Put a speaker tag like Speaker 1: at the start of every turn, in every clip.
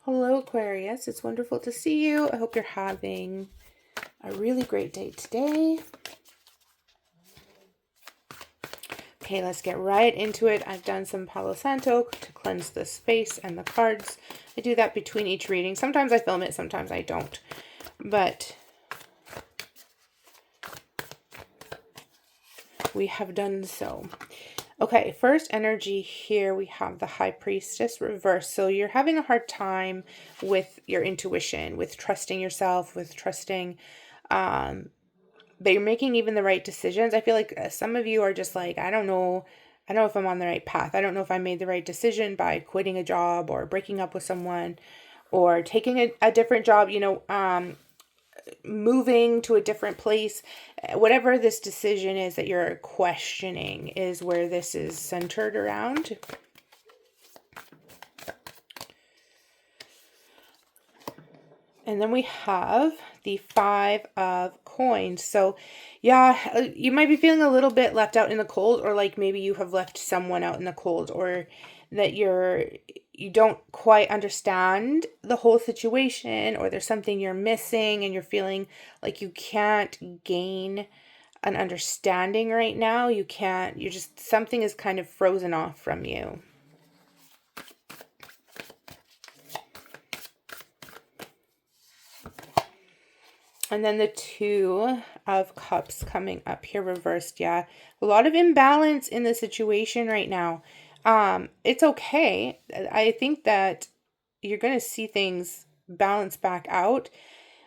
Speaker 1: Hello, Aquarius. It's wonderful to see you. I hope you're having a really great day today. Okay, let's get right into it. I've done some Palo Santo to cleanse the space and the cards. I do that between each reading. Sometimes I film it, sometimes I don't. But we have done so. Okay, first energy here, we have the High Priestess reverse. So you're having a hard time with your intuition, with trusting yourself, with trusting that you're making even the right decisions. I feel like some of you are just like, I don't know if I'm on the right path. I don't know if I made the right decision by quitting a job or breaking up with someone or taking a different job, moving to a different place. Whatever this decision is that you're questioning is where this is centered around. And then we have the Five of Coins. So yeah, you might be feeling a little bit left out in the cold, or like maybe you have left someone out in the cold, or that you don't quite understand the whole situation, or there's something you're missing and you're feeling like you can't gain an understanding right now. Something is kind of frozen off from you. And then the Two of Cups coming up here reversed. Yeah, a lot of imbalance in the situation right now. It's okay. I think that you're going to see things balance back out.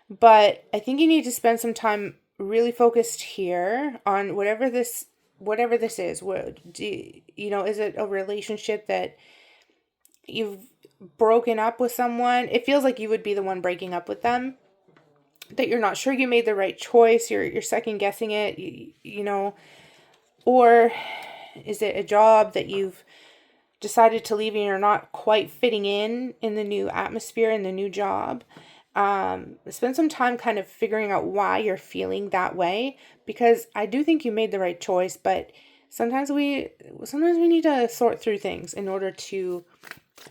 Speaker 1: But I think you need to spend some time really focused here on whatever this is. Is it a relationship that you've broken up with someone? It feels like you would be the one breaking up with them, that you're not sure you made the right choice, you're second guessing it, or is it a job that you've decided to leave and you're not quite fitting in the new atmosphere, in the new job? Spend some time kind of figuring out why you're feeling that way, because I do think you made the right choice, but sometimes we need to sort through things in order to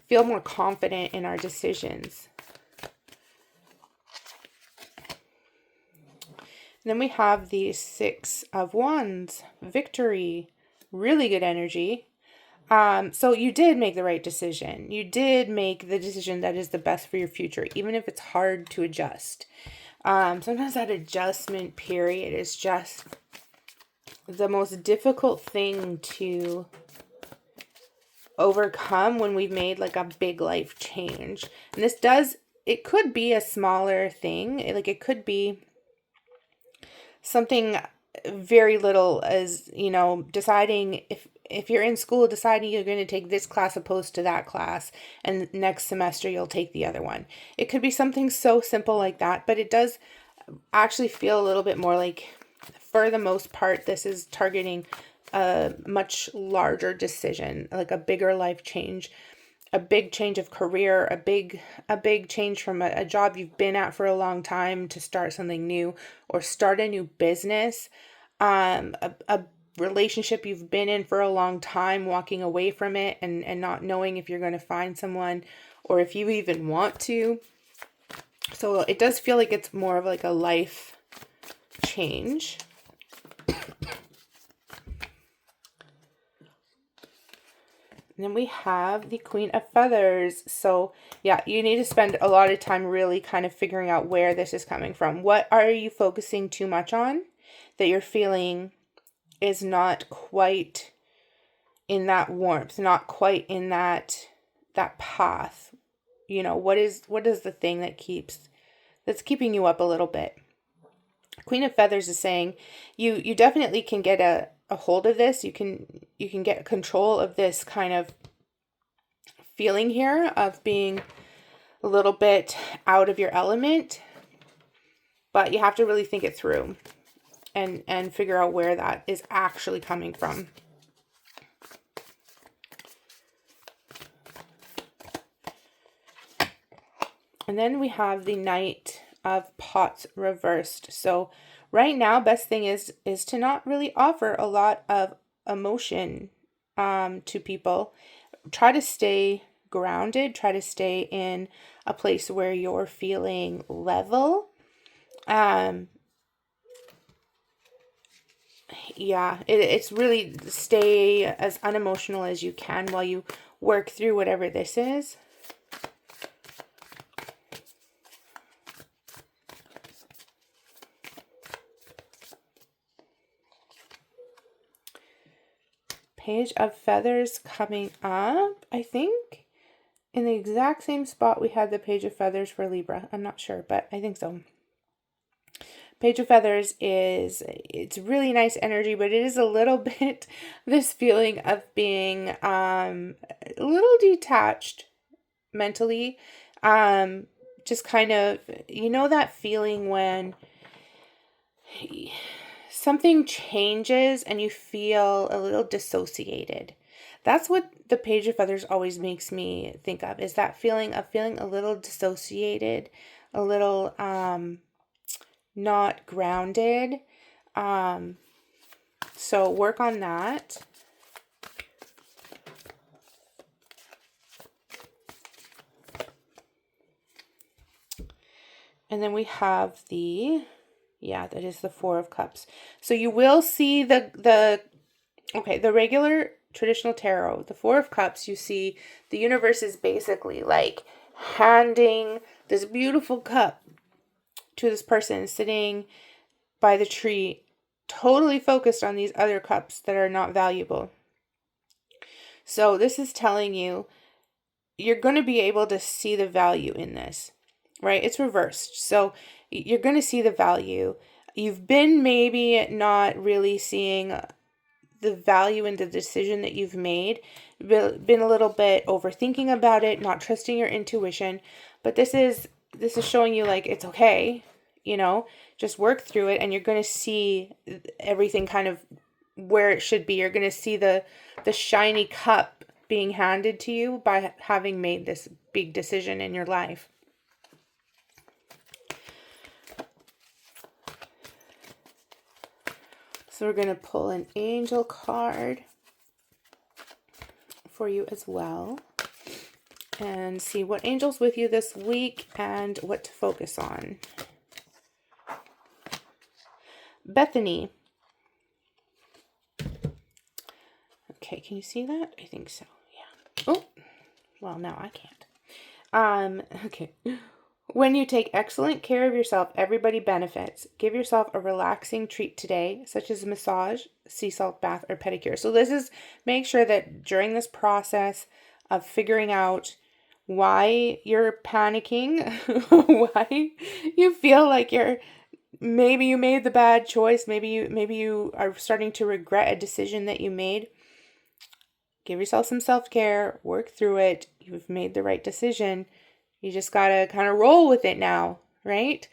Speaker 1: feel more confident in our decisions. Then we have the Six of Wands, victory, really good energy. So you did make the right decision. You did make the decision that is the best for your future, even if it's hard to adjust. Sometimes that adjustment period is just the most difficult thing to overcome when we've made like a big life change. And it could be a smaller thing. It could be something very little as, deciding if you're in school, deciding you're going to take this class opposed to that class, and next semester you'll take the other one. It could be something so simple like that, but it does actually feel a little bit more like, for the most part, this is targeting a much larger decision, like a bigger life change, a big change of career, a big change from a job you've been at for a long time to start something new, or start a new business, a relationship you've been in for a long time, walking away from it and not knowing if you're going to find someone or if you even want to. So it does feel like it's more of like a life change. And then we have the Queen of Feathers. So yeah, you need to spend a lot of time really kind of figuring out where this is coming from. What are you focusing too much on that you're feeling is not quite in that warmth, not quite in that path? What is the thing that's keeping you up a little bit? Queen of Feathers is saying you definitely can get a hold of this. You can get control of this kind of feeling here of being a little bit out of your element, but you have to really think it through and figure out where that is actually coming from. And then we have the Knight of Pots reversed. So right now, best thing is to not really offer a lot of emotion to people. Try to stay grounded. Try to stay in a place where you're feeling level. It's really stay as unemotional as you can while you work through whatever this is. Page of Feathers coming up, I think. In the exact same spot we had the Page of Feathers for Libra. I'm not sure, but I think so. Page of Feathers it's really nice energy, but it is a little bit this feeling of being a little detached mentally. Just kind of, that feeling when something changes and you feel a little dissociated. That's what the Page of Feathers always makes me think of, is that feeling of feeling a little dissociated, a little not grounded. So work on that. And then we have that is the Four of Cups. So you will see the regular traditional tarot, the Four of Cups, you see the universe is basically like handing this beautiful cup to this person sitting by the tree, totally focused on these other cups that are not valuable. So this is telling you you're going to be able to see the value in this, right? It's reversed. So you're going to see the value. You've been maybe not really seeing the value in the decision that you've made, been a little bit overthinking about it, not trusting your intuition, but this is showing you like it's okay, just work through it and you're going to see everything kind of where it should be. You're going to see the shiny cup being handed to you by having made this big decision in your life. So we're going to pull an angel card for you as well and see what angel's with you this week and what to focus on. Bethany. Okay, can you see that? I think so. Yeah. Oh, well, now I can't. Okay. When you take excellent care of yourself, everybody benefits. Give yourself a relaxing treat today, such as a massage, sea salt bath, or pedicure. So this is, make sure that during this process of figuring out why you're panicking, why you feel like maybe you made the bad choice, maybe you are starting to regret a decision that you made. Give yourself some self-care, work through it. You've made the right decision. You just gotta kind of roll with it now, right?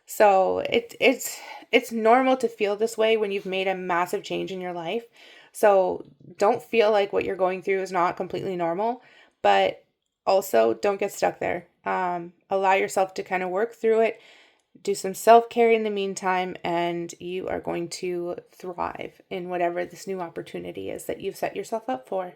Speaker 1: So it's normal to feel this way when you've made a massive change in your life. So don't feel like what you're going through is not completely normal, but also don't get stuck there. Allow yourself to kind of work through it. Do some self-care in the meantime, and you are going to thrive in whatever this new opportunity is that you've set yourself up for.